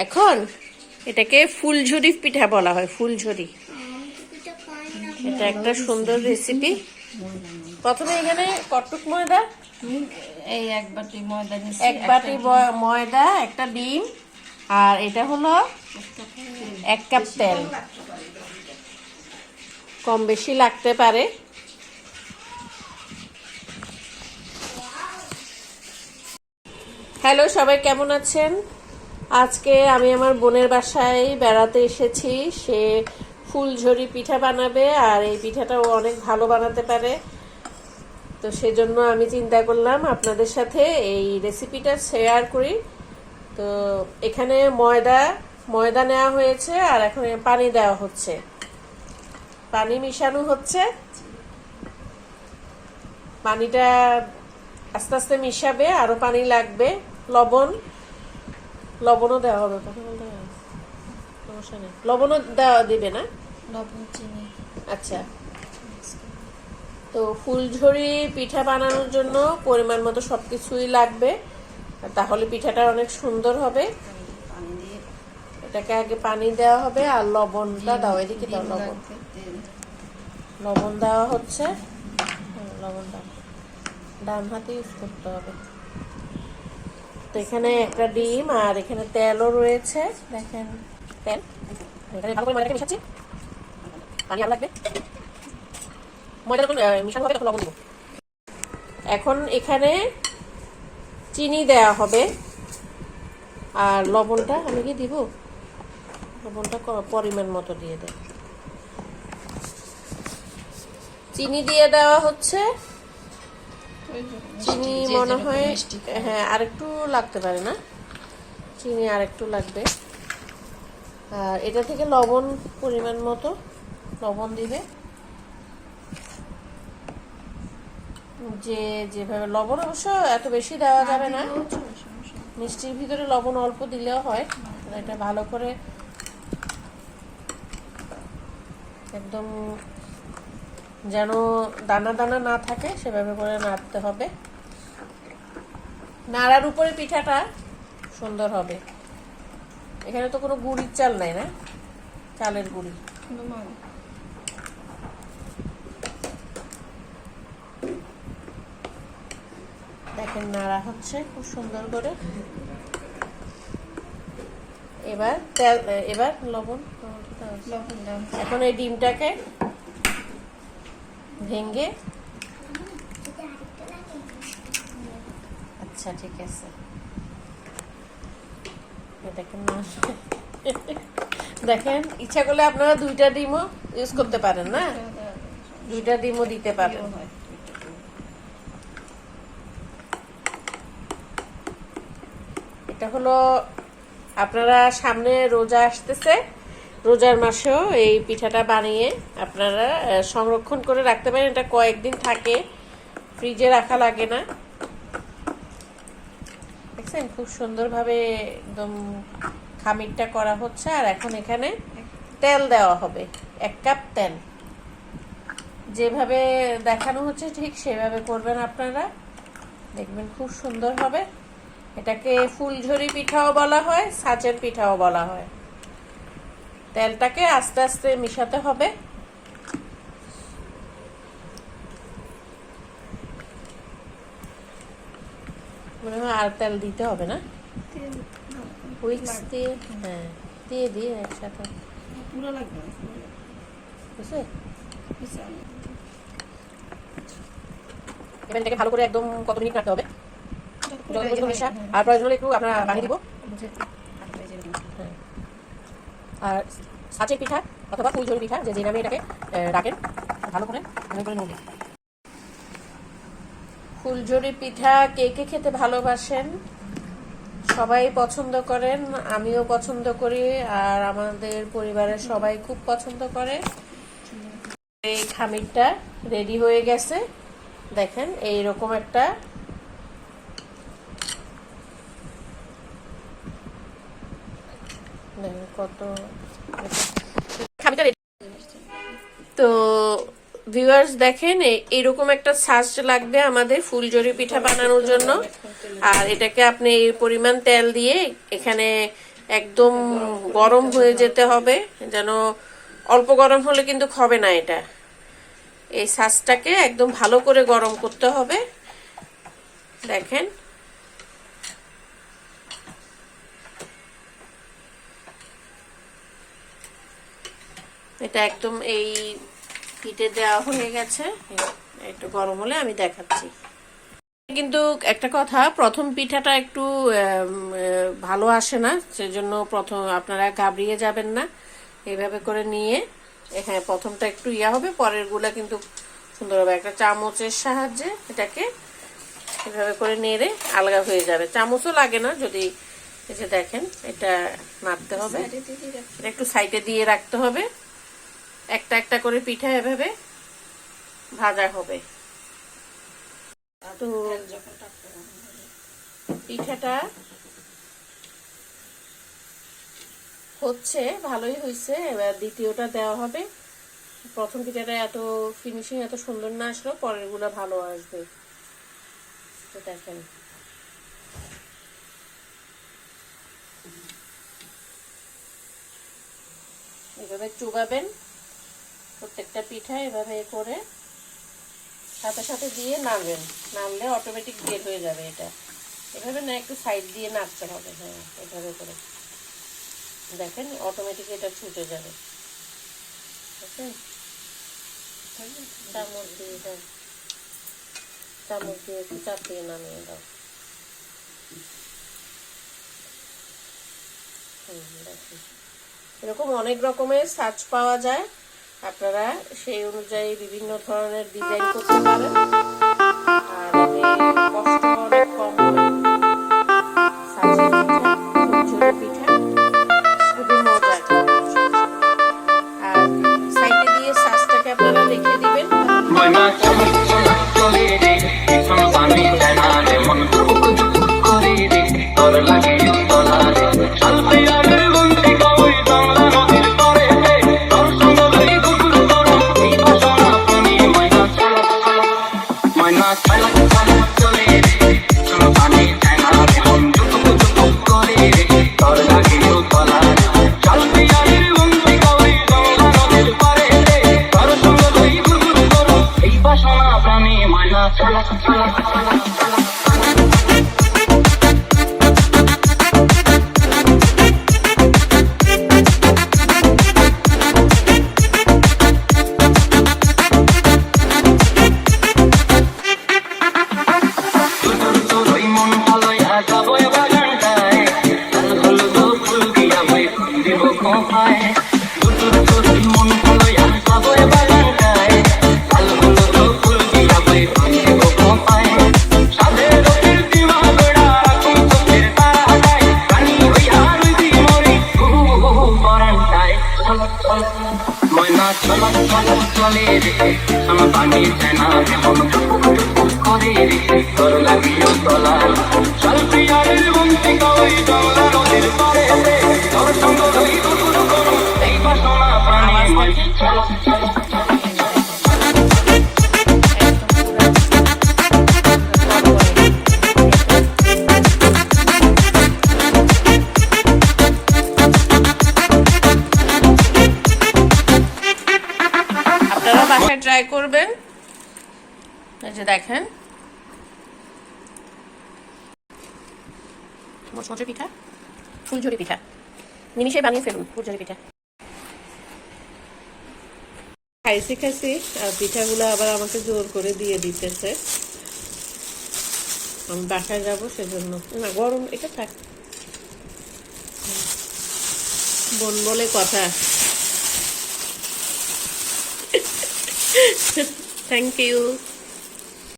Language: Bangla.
এখন এটাকে ফুলঝুরি পিঠা বলা হয়, ফুলঝুরি। এটা একটা সুন্দর রেসিপি। প্রথমে এখানে কটটুক ময়দা, এই এক বাটি ময়দা নিচ্ছি, এক বাটি ময়দা, একটা ডিম, আর এটা হলো 1 কাপ তেল। কম বেশি লাগতে পারে। হ্যালো, সবাই কেমন আছেন? আজকে আমি আমার বোনের বাসায় বেড়াতে এসেছি। সে ফুলঝুরি পিঠা বানাবে, আর এই পিঠাটা ও অনেক ভালো বানাতে পারে। তো সেজন্য আমি চিন্তা করলাম আপনাদের সাথে এই রেসিপিটা শেয়ার করি। তো এখানে ময়দা নেওয়া হয়েছে, আর এখন পানি দেওয়া হচ্ছে, পানি মিশানো হচ্ছে। পানিটা আস্তে আস্তে মিশাবে, আরো পানি লাগবে। লবণও দেওয়া হবে, সমস্যা নেই, লবণও দেওয়া দিবে না? লবণ, চিনি। আচ্ছা, তো ফুলঝুরি পিঠা বানানোর জন্য পরিমাণ মতো সবকিছুই লাগবে, তাহলে পিঠাটা অনেক সুন্দর হবে। এটাকে আগে পানি দেওয়া হবে, আর লবণটা দাও, এদিকে দাও। লবণ দেওয়া হচ্ছে। লবণটা ডান হাতে ইউজ করতে হবে। তো এখানে একটা ডিম, আর এখানে তেলও রয়েছে। দেখেন তেল, এখানে ভালো করে ময়দাটাকে মিশাচ্ছি। পানি আর লাগবে, ময়দা যখন মিশানো হবে তখন লবণ দিব। এখন এখানে চিনি দেওয়া হবে, আর লবণটা আমি কি দিব, লবণটা পরিমাণ মতো দিয়ে দেব। চিনি দিয়ে দেওয়া হচ্ছে। চিনি মনে হয় হ্যাঁ আরেকটু লাগতে পারে না, চিনি আরেকটু লাগবে। আর এটা থেকে লবণ পরিমাণ মতো লবণ দিবে, যেভাবে লবণ অবশ্য এত বেশি দেওয়া যাবে না, মিষ্টির ভিতরে লবণ অল্প দিলেও হয়। এটা ভালো করে একদম যেন দানা দানা না থাকে সেভাবে করে নাড়তে হবে। নাড়ার উপরে পিঠাটা সুন্দর হবে। এখানে তো কোনো গুড়ির চাল নাই না, চালের গুঁড়ি। দেখেন নাড়া হচ্ছে খুব সুন্দর করে। এবার লবণ। এখন এই ডিমটাকে ভেঙে, আচ্ছা ঠিক আছে, দেখেন ইচ্ছা করলে আপনারা 2টা ডিমও ইউজ করতে পারেন, না 2টা ডিমও দিতে পারেন। এটা হলো আপনারা সামনে রোজা আসতেছে, রোজার মাসেও এই পিঠাটা বানিয়ে আপনারা সংরক্ষণ করে রাখতে পারেন। এটা কয়েকদিন থাকে, ফ্রিজে রাখা লাগে না। দেখছেন খুব সুন্দরভাবে একদম খামিরটা করা হচ্ছে। আর এখন এখানে তেল দেওয়া হবে, 1 কাপ তেল। যেভাবে দেখানো হচ্ছে ঠিক সেভাবে করবেন আপনারা, দেখবেন খুব সুন্দর হবে। এটাকে ফুলঝুরি পিঠাও বলা হয়, ছাঁচের পিঠাও বলা হয়। তেলটাকে আস্তে আস্তে মিশাতে হবে। মনে হয় আর তেল দিতে হবে না, হুইক্স দিয়ে, হ্যাঁ দিয়ে একসাথে পুরো লাগবে, বুঝছে? এবার এটাকে ভালো করে একদম কত মিনিট রাখতে হবে, আর প্রয়োজন হলে একটু আপনারা পানি দিব। আর ছাঁচের পিঠা অথবা ফুলঝুরি পিঠা যে নামে এটাকে রাখেন, ভালো করে নেবেন। ফুলঝুরি পিঠা কে কে খেতে ভালোবাসেন? সবাই পছন্দ করেন, আমিও পছন্দ করি, আর আমাদের পরিবারের সবাই খুব পছন্দ করে। এই খামিরটা রেডি হয়ে গেছে। দেখেন এইরকম একটা কত খামিরটা রেডি। তো ভিউয়ার্স দেখেন, এইরকম একটা ছাঁচ লাগবে আমাদের ফুলঝুরি পিঠা বানানোর জন্য। আর এটাকে আপনি এই পরিমাণ তেল দিয়ে এখানে একদম গরম হয়ে যেতে হবে, যেন অল্প গরম হলে কিন্তু হবে না এটা। এই ছাঁচটাকে একদম ভালো করে গরম করতে হবে। দেখেন এটা একদম এই হিটে দেওয়া হয়ে গেছে। একটু গরম হলে আমি দেখাচ্ছি। কিন্তু একটা কথা, প্রথম পিঠাটা একটু ভালো আসে না, সেজন্য প্রথম আপনারা ঘাবড়িয়ে যাবেন না। এইভাবে করে নিয়ে এখানে প্রথমটা একটু হবে, পরের গুলা কিন্তু সুন্দর হবে। একটা চামচের সাহায্যে এটাকে এভাবে করে নেড়ে আলগা হয়ে যাবে। চামচও লাগে না যদি, এই যে দেখেন এটা নাড়তে হবে, এটা একটু সাইডে দিয়ে রাখতে হবে। একটা একটা করে পিঠা এভাবে ভাজা হবে। তো পিঠাটা হচ্ছে, ভালোই হয়েছে। এবার দ্বিতীয়টা দেওয়া হবে। প্রথম পিঠাটা এত ফিনিশিং এত সুন্দর না আসলো, পরের গুলা ভালো আসবে। তো দেখেন এভাবে চুবাবেন প্রত্যেকটা পিঠা, এভাবে করে সাথে সাথে দিয়ে নাড়বেন। নাড়লে অটোমেটিক বের হয়ে যাবে এটা। এভাবে না, একটু সাইড দিয়ে নাড়তে হবে। হ্যাঁ, এভাবে করে দেখেন অটোমেটিক এটা ছুটে যাবে। দেখেন চামচ দিয়ে দাও, চামচ দিয়ে একটু চাপ দিয়ে নামিয়ে দাও। দেখেন এরকম অনেক রকমের ছাঁচ পাওয়া যায়, আপনারা সেই অনুযায়ী বিভিন্ন ধরনের ডিজাইন করতে পারেন। আর এতে কষ্ট অনেক কম হয়। ছাঁচের পিঠা, ফুলঝুরি পিঠা খুবই মজার। আর সাইডে দিয়ে ছাঁচটাকে আপনারা রেখে দিবেন। বাসায় ট্রাই করবেন। এই যে দেখেন মচমচে পিঠা, ফুলঝুরি পিঠা নিমিষে বানিয়ে ফেলুন। ফুলঝুরি পিঠা খাইছি আর পিঠাগুলো আবার আমাকে জোর করে দিয়ে দিতেছে। আমি বাসায় যাবো সেজন্য। না গরম, এটা থাক, বোন বলে কথা। Thank you.